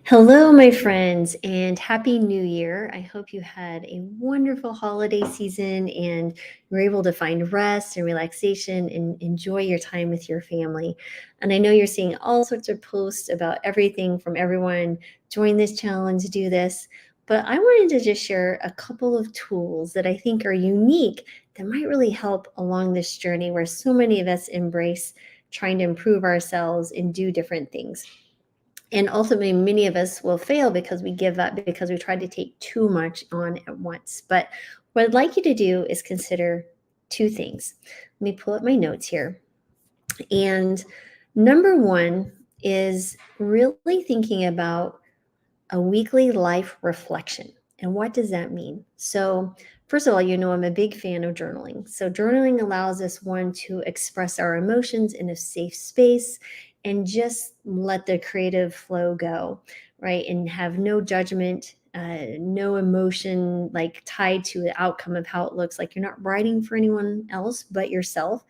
Hello, my friends, and Happy New Year. I hope you had a wonderful holiday season and you were able to find rest and relaxation and enjoy your time with your family. And I know you're seeing all sorts of posts about everything from everyone join this challenge, do this. But I wanted to just share a couple of tools that I think are unique that might really help along this journey where so many of us embrace trying to improve ourselves and do different things. And ultimately, many of us will fail because we give up because we try to take too much on at once. But what I'd like you to do is consider two things. Let me pull up my notes here. And number one is really thinking about a weekly life reflection. And what does that mean? So, first of all, I'm a big fan of journaling. So, journaling allows us, one, to express our emotions in a safe space and just let the creative flow go, right? And have no judgment, no emotion like tied to the outcome of how it looks. Like you're not writing for anyone else but yourself.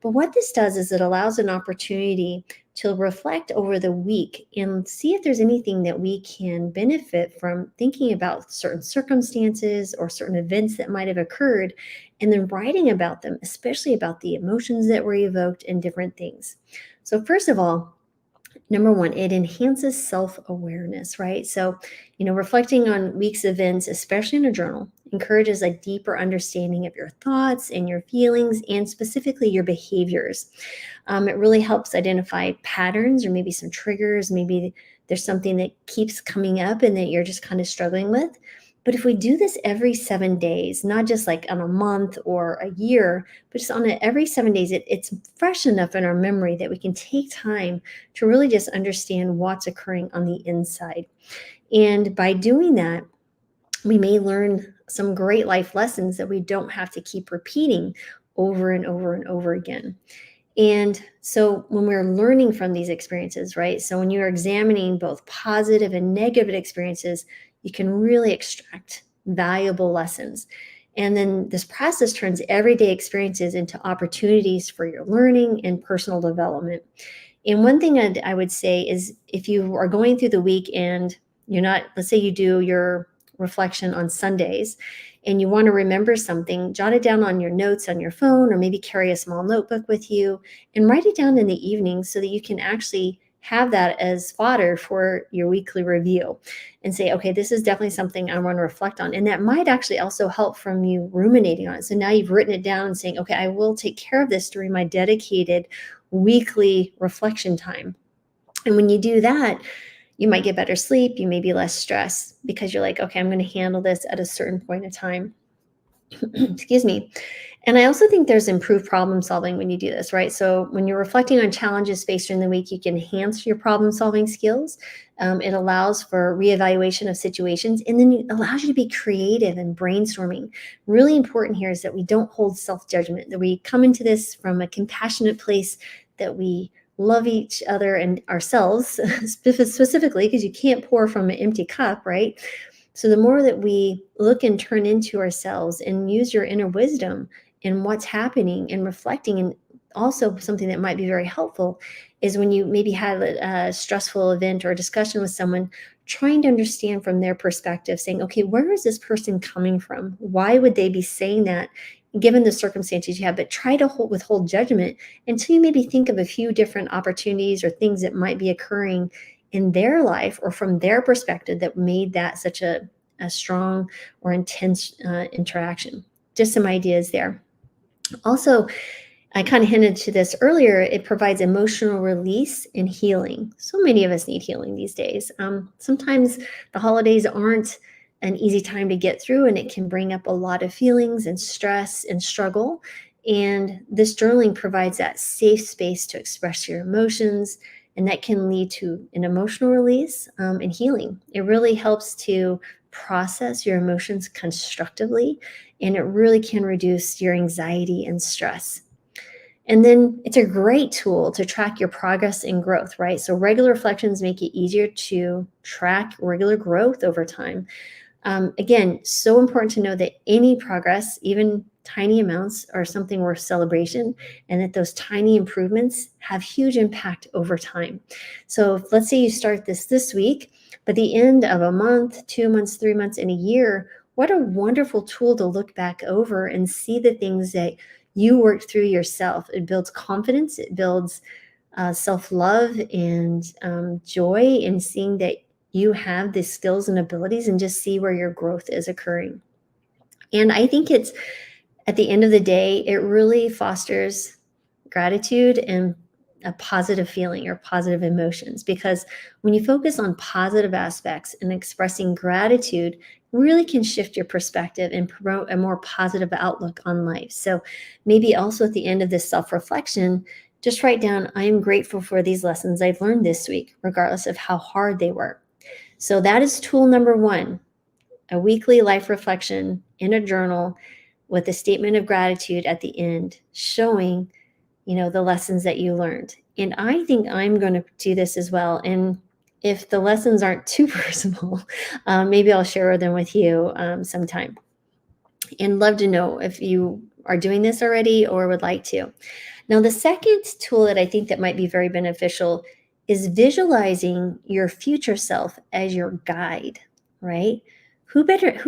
But what this does is it allows an opportunity to reflect over the week and see if there's anything that we can benefit from thinking about certain circumstances or certain events that might have occurred, and then writing about them, especially about the emotions that were evoked and different things. So, first of all, number one, it enhances self-awareness, right? So, reflecting on week's events, especially in a journal, encourages a deeper understanding of your thoughts and your feelings and specifically your behaviors. It really helps identify patterns or maybe some triggers. Maybe there's something that keeps coming up and that you're just kind of struggling with. But if we do this every 7 days, not just like on a month or a year, but just on every 7 days, it's fresh enough in our memory that we can take time to really just understand what's occurring on the inside. And by doing that, we may learn some great life lessons that we don't have to keep repeating over and over and over again. And so when we're learning from these experiences, right? So when you're examining both positive and negative experiences, you can really extract valuable lessons. And then this process turns everyday experiences into opportunities for your learning and personal development. And one thing I would say is if you are going through the week and you're not, let's say you do your reflection on Sundays and you want to remember something, jot it down on your notes on your phone or maybe carry a small notebook with you and write it down in the evening so that you can actually have that as fodder for your weekly review and say, okay, this is definitely something I want to reflect on. And that might actually also help from you ruminating on it. So now you've written it down and saying, okay, I will take care of this during my dedicated weekly reflection time. And when you do that, you might get better sleep, you may be less stressed because you're like, okay, I'm going to handle this at a certain point of time. Excuse me. And I also think there's improved problem solving when you do this, right? So when you're reflecting on challenges faced during the week, you can enhance your problem solving skills. It allows for reevaluation of situations and then it allows you to be creative and brainstorming. Really important here is that we don't hold self judgment, that we come into this from a compassionate place, that we love each other and ourselves specifically, because you can't pour from an empty cup, right? So the more that we look and turn into ourselves and use your inner wisdom in what's happening and reflecting, and also something that might be very helpful is when you maybe had a stressful event or a discussion with someone, trying to understand from their perspective, saying, okay, where is this person coming from? Why would they be saying that? Given the circumstances you have, but try to withhold judgment until you maybe think of a few different opportunities or things that might be occurring in their life or from their perspective that made that such a strong or intense interaction. Just some ideas there. Also, I kind of hinted to this earlier, it provides emotional release and healing. So many of us need healing these days. Sometimes the holidays aren't an easy time to get through, and it can bring up a lot of feelings and stress and struggle. And this journaling provides that safe space to express your emotions, and that can lead to an emotional release and healing. It really helps to process your emotions constructively, and it really can reduce your anxiety and stress. And then it's a great tool to track your progress and growth, right? So regular reflections make it easier to track regular growth over time. Again, so important to know that any progress, even tiny amounts are something worth celebration, and that those tiny improvements have huge impact over time. So let's say you start this week, but the end of a month, 2 months, 3 months, in a year, what a wonderful tool to look back over and see the things that you worked through yourself. It builds confidence, it builds self-love and joy in seeing that you have the skills and abilities, and just see where your growth is occurring. And I think it's, at the end of the day, it really fosters gratitude and a positive feeling or positive emotions, because when you focus on positive aspects and expressing gratitude, really can shift your perspective and promote a more positive outlook on life. So maybe also at the end of this self-reflection, just write down, I am grateful for these lessons I've learned this week, regardless of how hard they were. So that is tool number one, a weekly life reflection in a journal with a statement of gratitude at the end, showing, the lessons that you learned. And I think I'm going to do this as well. And if the lessons aren't too personal, maybe I'll share them with you sometime. And love to know if you are doing this already or would like to. Now, the second tool that I think that might be very beneficial is visualizing your future self as your guide, right? Who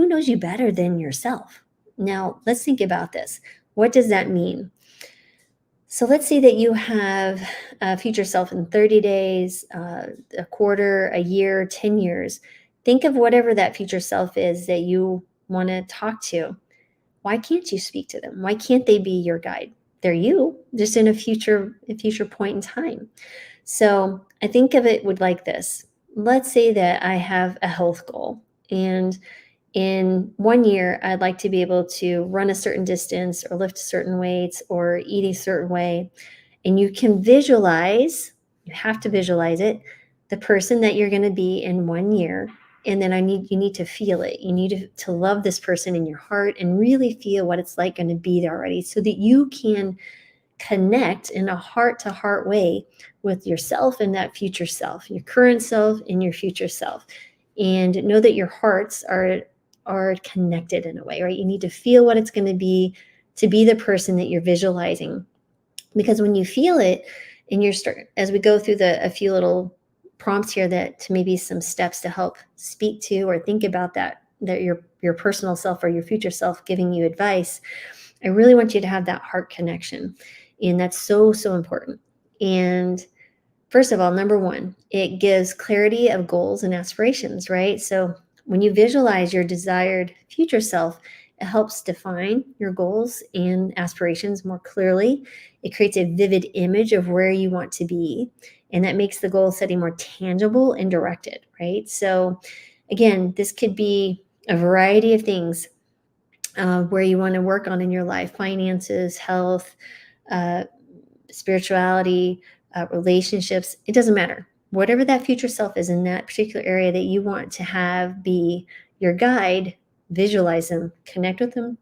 knows you better than yourself? Now, let's think about this. What does that mean? So let's say that you have a future self in 30 days, a quarter, a year, 10 years. Think of whatever that future self is that you want to talk to. Why can't you speak to them? Why can't they be your guide? They're you, just in a future point in time. So I think of it would like this. Let's say that I have a health goal, and in 1 year, I'd like to be able to run a certain distance or lift certain weights or eat a certain way. And you have to visualize it, the person that you're going to be in 1 year. And then you need to feel it. You need to love this person in your heart and really feel what it's like going to be there already, so that you can connect in a heart to heart way with yourself and that future self, your current self and your future self. And know that your hearts are connected in a way, right? You need to feel what it's going to be the person that you're visualizing. Because when you feel it, and as we go through a few little prompts here, that to maybe some steps to help speak to or think about that your personal self or your future self giving you advice, I really want you to have that heart connection. And that's so, so important. And first of all, number one, it gives clarity of goals and aspirations, right? So when you visualize your desired future self, it helps define your goals and aspirations more clearly. It creates a vivid image of where you want to be, and that makes the goal setting more tangible and directed, right? So again, this could be a variety of things where you want to work on in your life: finances, health, uh, spirituality, relationships. It doesn't matter. Whatever that future self is in that particular area that you want to have be your guide, visualize them, connect with them,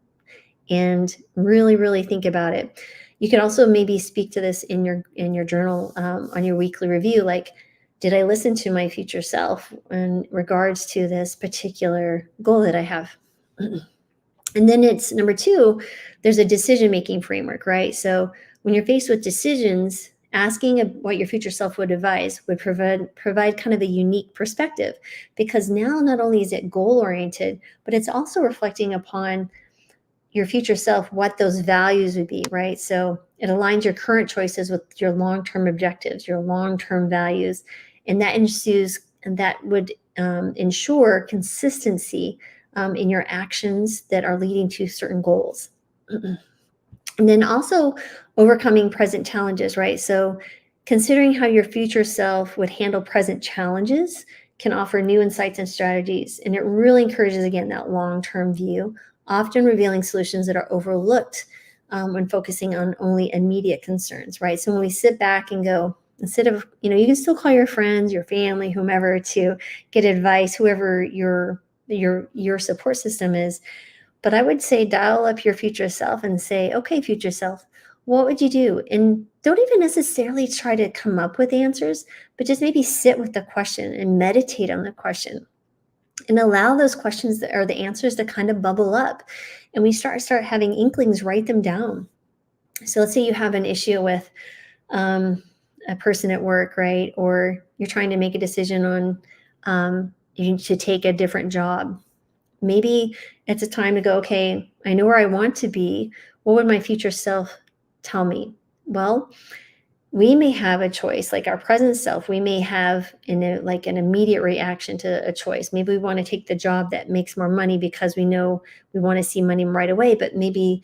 and really, really think about it. You can also maybe speak to this in your journal on your weekly review. Like, did I listen to my future self in regards to this particular goal that I have? And then it's number two, there's a decision-making framework, right? So when you're faced with decisions, asking what your future self would advise would provide kind of a unique perspective, because now not only is it goal-oriented, but it's also reflecting upon your future self, what those values would be, right? So it aligns your current choices with your long-term objectives, your long-term values, and that would ensure consistency in your actions that are leading to certain goals. And then also overcoming present challenges, right? So considering how your future self would handle present challenges can offer new insights and strategies. And it really encourages, again, that long-term view, often revealing solutions that are overlooked when focusing on only immediate concerns, right? So when we sit back and go, instead of, you can still call your friends, your family, whomever, to get advice, whoever your support system is. But I would say dial up your future self and say, okay, future self, what would you do? And don't even necessarily try to come up with answers, but just maybe sit with the question and meditate on the question. and allow those questions or the answers to kind of bubble up. And we start having inklings, write them down. So let's say you have an issue with um, a person at work, right? Or you're trying to make a decision on you to take a different job. Maybe it's a time to go, okay, I know where I want to be. What would my future self tell me? Well, we may have a choice, like our present self, we may have like an immediate reaction to a choice. Maybe we want to take the job that makes more money because we know we want to see money right away, but maybe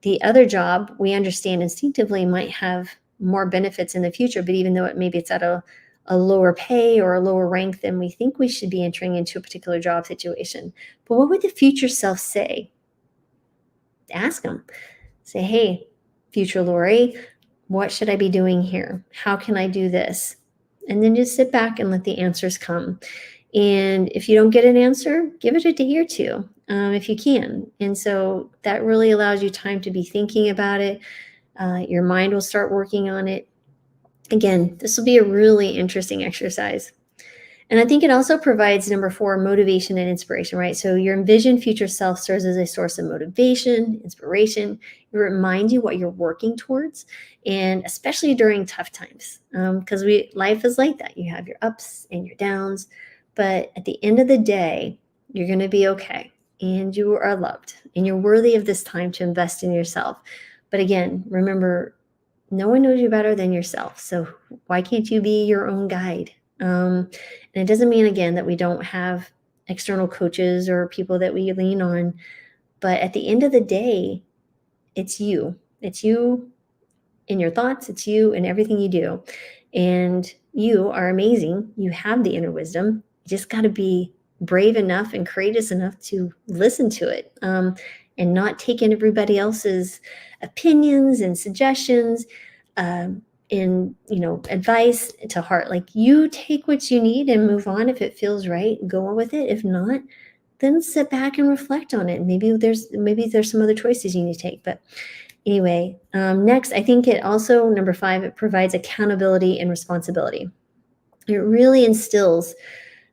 the other job we understand instinctively might have more benefits in the future, but even though maybe it's at a lower pay or a lower rank than we think we should be entering into a particular job situation. But what would the future self say? Ask them. Say, hey, future Lori, what should I be doing here? How can I do this? And then just sit back and let the answers come. And if you don't get an answer, give it a day or two if you can. And so that really allows you time to be thinking about it. Your mind will start working on it. Again, this will be a really interesting exercise. And I think it also provides number 4, motivation and inspiration, right? So your envisioned future self serves as a source of motivation, inspiration. It reminds you what you're working towards, and especially during tough times, because life is like that. You have your ups and your downs, but at the end of the day, you're going to be okay, and you are loved, and you're worthy of this time to invest in yourself. But again, remember, no one knows you better than yourself. So why can't you be your own guide? And it doesn't mean, again, that we don't have external coaches or people that we lean on. But at the end of the day, it's you. It's you in your thoughts. It's you in everything you do. And you are amazing. You have the inner wisdom. You just got to be brave enough and courageous enough to listen to it and not take in everybody else's opinions and suggestions. In advice to heart. Like, you take what you need and move on. If it feels right, go on with it. If not, then sit back and reflect on it. Maybe there's some other choices you need to take. But anyway, next, I think it also, number 5, it provides accountability and responsibility. It really instills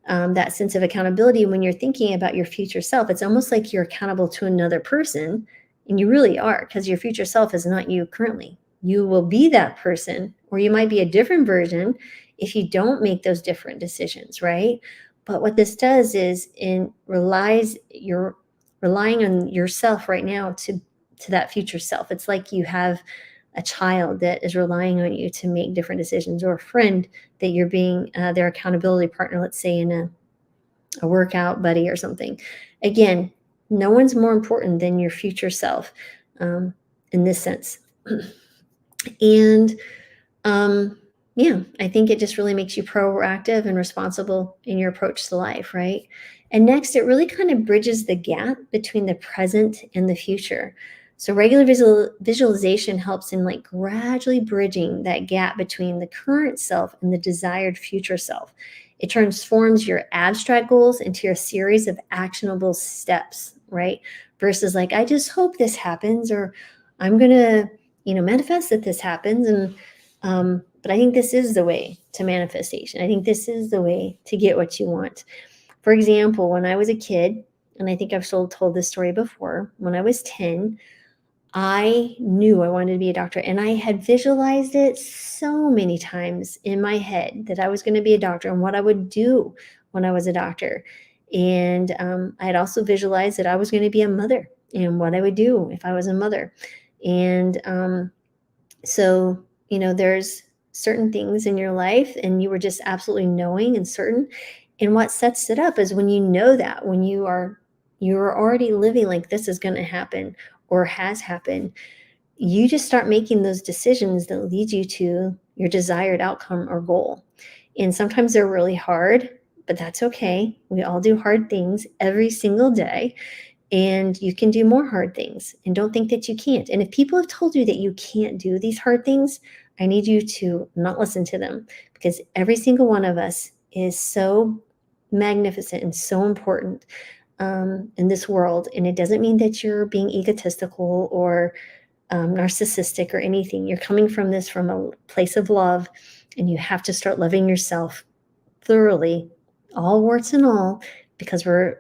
that sense of accountability when you're thinking about your future self. It's almost like you're accountable to another person, and you really are, because your future self is not you currently. You will be that person, or you might be a different version if you don't make those different decisions, right? But what this does is you're relying on yourself right now to that future self. It's like you have a child that is relying on you to make different decisions, or a friend that you're being their accountability partner, let's say in a workout buddy or something. Again, no one's more important than your future self in this sense. And yeah, I think it just really makes you proactive and responsible in your approach to life, right? And next, it really kind of bridges the gap between the present and the future. So regular visualization helps in like gradually bridging that gap between the current self and the desired future self. It transforms your abstract goals into a series of actionable steps, right? Versus like, I just hope this happens, or I'm going to, manifest that this happens. And but I think this is the way to manifestation. I think this is the way to get what you want. For example, when I was a kid, and I think I've told this story before, when I was 10, I knew I wanted to be a doctor, and I had visualized it so many times in my head that I was going to be a doctor and what I would do when I was a doctor. And I had also visualized that I was going to be a mother and what I would do if I was a mother. And so, there's certain things in your life, and you were just absolutely knowing and certain. And what sets it up is when you know that, when you're already living like this is going to happen or has happened, you just start making those decisions that lead you to your desired outcome or goal. And sometimes they're really hard, but that's okay. We all do hard things every single day. And you can do more hard things, and don't think that you can't. And if people have told you that you can't do these hard things, I need you to not listen to them, because every single one of us is so magnificent and so important in this world. And it doesn't mean that you're being egotistical or narcissistic or anything. You're coming from a place of love, and you have to start loving yourself thoroughly, all warts and all, because we're,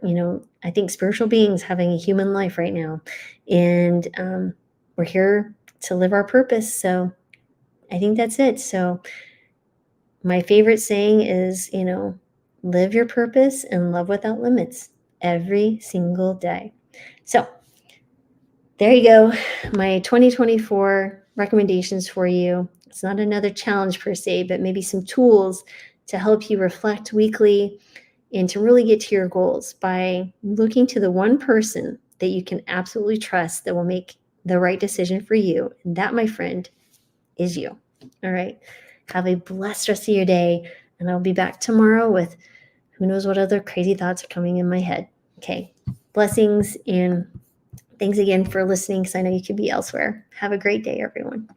I think spiritual beings having a human life right now. And we're here to live our purpose. So I think that's it. So my favorite saying is, live your purpose and love without limits every single day. So there you go. My 2024 recommendations for you. It's not another challenge per se, but maybe some tools to help you reflect weekly and to really get to your goals by looking to the one person that you can absolutely trust that will make the right decision for you. And that, my friend, is you. All right. Have a blessed rest of your day. And I'll be back tomorrow with who knows what other crazy thoughts are coming in my head. Okay. Blessings and thanks again for listening because I know you could be elsewhere. Have a great day, everyone.